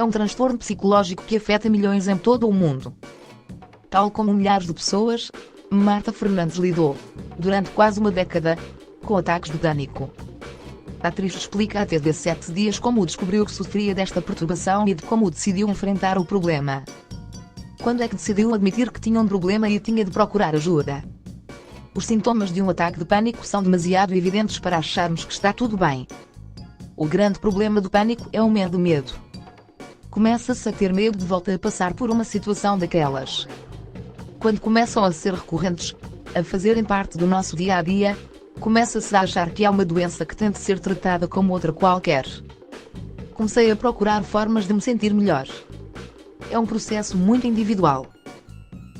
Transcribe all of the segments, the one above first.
um transtorno psicológico que afeta milhões em todo o mundo. Tal como milhares de pessoas, Marta Fernandes lidou, durante quase uma década, com ataques de pânico. A atriz explica à TV 7 Dias como descobriu que sofria desta perturbação e de como decidiu enfrentar o problema. Quando é que decidiu admitir que tinha um problema e tinha de procurar ajuda? Os sintomas de um ataque de pânico são demasiado evidentes para acharmos que está tudo bem. O grande problema do pânico é o medo. Começa-se a ter medo de voltar a passar por uma situação daquelas. Quando começam a ser recorrentes, a fazerem parte do nosso dia a dia, começa-se a achar que há uma doença que tem de ser tratada como outra qualquer. Comecei a procurar formas de me sentir melhor. É um processo muito individual.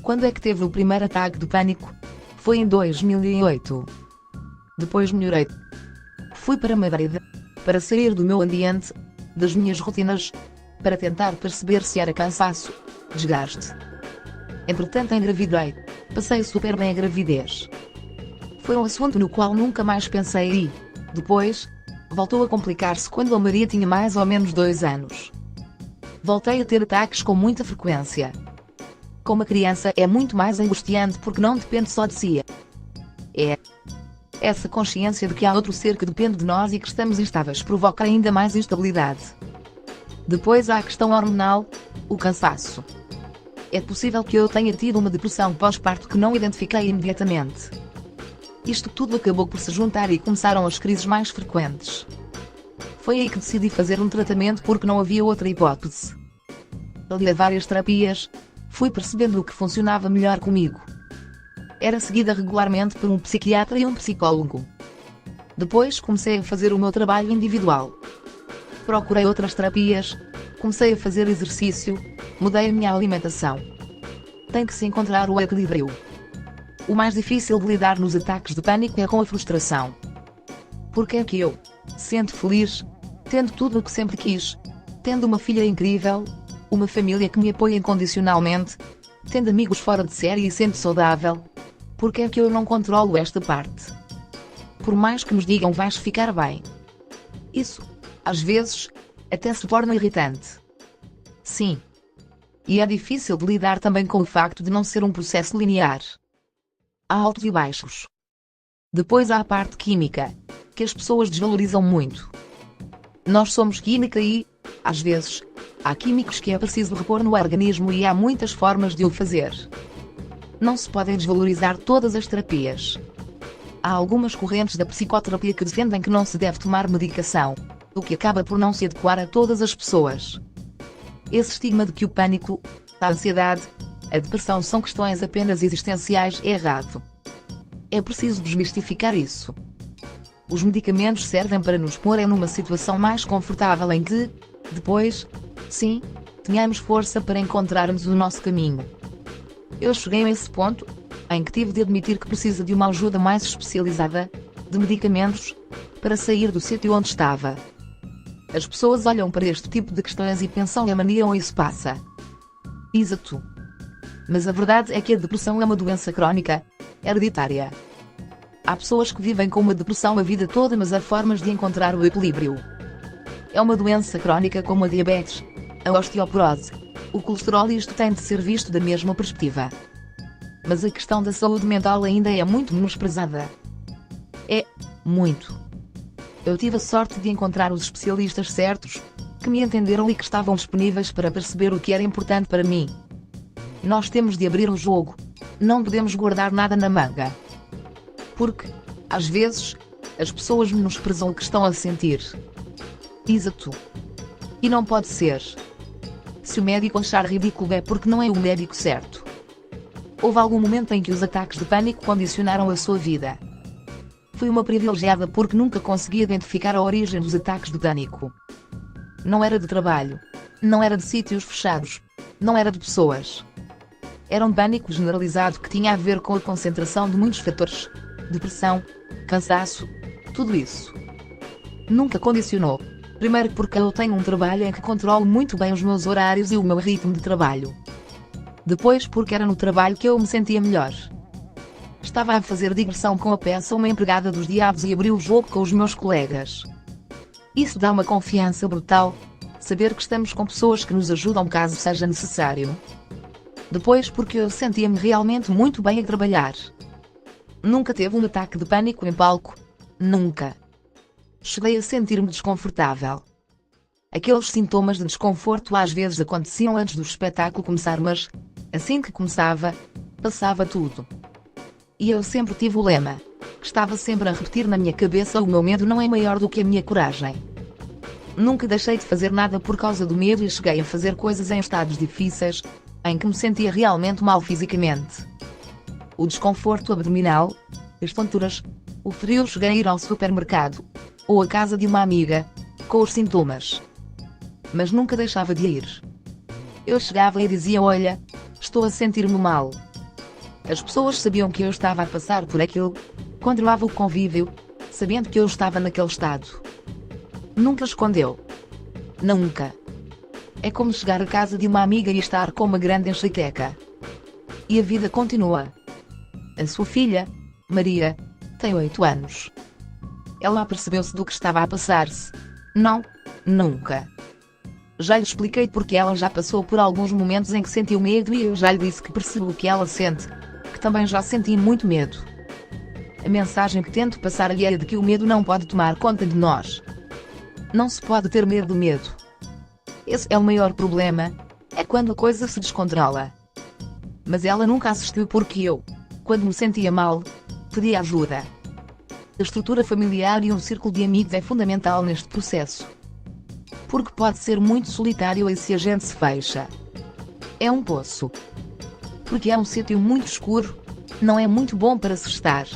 Quando é que teve o primeiro ataque de pânico? Foi em 2008. Depois melhorei. Fui para Madrid, para sair do meu ambiente, das minhas rotinas, para tentar perceber se era cansaço, desgaste. Entretanto engravidei. Passei super bem a gravidez. Foi um assunto no qual nunca mais pensei e, depois, voltou a complicar-se quando a Maria tinha mais ou menos 2 anos. Voltei a ter ataques com muita frequência. Com uma criança é muito mais angustiante porque não depende só de si. É essa consciência de que há outro ser que depende de nós e que estamos instáveis provoca ainda mais instabilidade. Depois há a questão hormonal, o cansaço. É possível que eu tenha tido uma depressão pós-parto que não identifiquei imediatamente. Isto tudo acabou por se juntar e começaram as crises mais frequentes. Foi aí que decidi fazer um tratamento porque não havia outra hipótese. Ali a várias terapias, fui percebendo o que funcionava melhor comigo. Era seguida regularmente por um psiquiatra e um psicólogo. Depois comecei a fazer o meu trabalho individual. Procurei outras terapias, comecei a fazer exercício, mudei a minha alimentação. Tem que se encontrar o equilíbrio. O mais difícil de lidar nos ataques de pânico é com a frustração. Porque é que eu, sendo feliz, tendo tudo o que sempre quis, tendo uma filha incrível, uma família que me apoia incondicionalmente, tendo amigos fora de série e sendo saudável, porque é que eu não controlo esta parte? Por mais que nos digam vais ficar bem. Isso, às vezes, até se torna irritante. Sim. E é difícil de lidar também com o facto de não ser um processo linear. Há altos e baixos. Depois há a parte química, que as pessoas desvalorizam muito. Nós somos química e, às vezes, há químicos que é preciso repor no organismo e há muitas formas de o fazer. Não se podem desvalorizar todas as terapias. Há algumas correntes da psicoterapia que defendem que não se deve tomar medicação, o que acaba por não se adequar a todas as pessoas. Esse estigma de que o pânico, a ansiedade, a depressão são questões apenas existenciais é errado. É preciso desmistificar isso. Os medicamentos servem para nos porem numa situação mais confortável em que, depois, sim, tenhamos força para encontrarmos o nosso caminho. Eu cheguei a esse ponto, em que tive de admitir que precisa de uma ajuda mais especializada, de medicamentos, para sair do sítio onde estava. As pessoas olham para este tipo de questões e pensam: é mania ou isso passa. Exato. Mas a verdade é que a depressão é uma doença crónica, hereditária. Há pessoas que vivem com uma depressão a vida toda, mas há formas de encontrar o equilíbrio. É uma doença crónica como a diabetes, a osteoporose, o colesterol, e isto tem de ser visto da mesma perspectiva. Mas a questão da saúde mental ainda é muito menosprezada. É, muito. Eu tive a sorte de encontrar os especialistas certos, que me entenderam e que estavam disponíveis para perceber o que era importante para mim. Nós temos de abrir o jogo, não podemos guardar nada na manga. Porque, às vezes, as pessoas menosprezam o que estão a sentir. Exato. E não pode ser. Se o médico achar ridículo é porque não é o médico certo. Houve algum momento em que os ataques de pânico condicionaram a sua vida. Fui uma privilegiada porque nunca consegui identificar a origem dos ataques de pânico. Não era de trabalho. Não era de sítios fechados. Não era de pessoas. Era um pânico generalizado que tinha a ver com a concentração de muitos fatores. Depressão, cansaço, tudo isso. Nunca condicionou. Primeiro porque eu tenho um trabalho em que controlo muito bem os meus horários e o meu ritmo de trabalho. Depois porque era no trabalho que eu me sentia melhor. Estava a fazer digressão com a peça Uma Empregada dos Diabos e abri o jogo com os meus colegas. Isso dá uma confiança brutal, Saber que estamos com pessoas que nos ajudam caso seja necessário. Depois, porque eu sentia-me realmente muito bem a trabalhar. Nunca teve um ataque de pânico em palco. Nunca. Cheguei a sentir-me desconfortável. Aqueles sintomas de desconforto às vezes aconteciam antes do espetáculo começar, mas, assim que começava, passava tudo. E eu sempre tive o lema, que estava sempre a repetir na minha cabeça: o meu medo não é maior do que a minha coragem. Nunca deixei de fazer nada por causa do medo e cheguei a fazer coisas em estados difíceis, em que me sentia realmente mal fisicamente. O desconforto abdominal, as tonturas, o frio, cheguei a ir ao supermercado, ou à casa de uma amiga, com os sintomas. Mas nunca deixava de ir. Eu chegava e dizia: olha, estou a sentir-me mal. As pessoas sabiam que eu estava a passar por aquilo, controlava o convívio, sabendo que eu estava naquele estado. Nunca escondeu. Nunca. É como chegar à casa de uma amiga e estar com uma grande enxaqueca. E a vida continua. A sua filha, Maria, tem 8 anos. Ela apercebeu-se do que estava a passar-se. Não, nunca. Já lhe expliquei porque ela já passou por alguns momentos em que sentiu medo e eu já lhe disse que percebo o que ela sente, que também já senti muito medo. A mensagem que tento passar-lhe é de que o medo não pode tomar conta de nós. Não se pode ter medo do medo. Esse é o maior problema, é quando a coisa se descontrola. Mas ela nunca assistiu porque eu, quando me sentia mal, pedia ajuda. A estrutura familiar e um círculo de amigos é fundamental neste processo. Porque pode ser muito solitário e se a gente se fecha. É um poço. Porque é um sítio muito escuro, não é muito bom para se estar.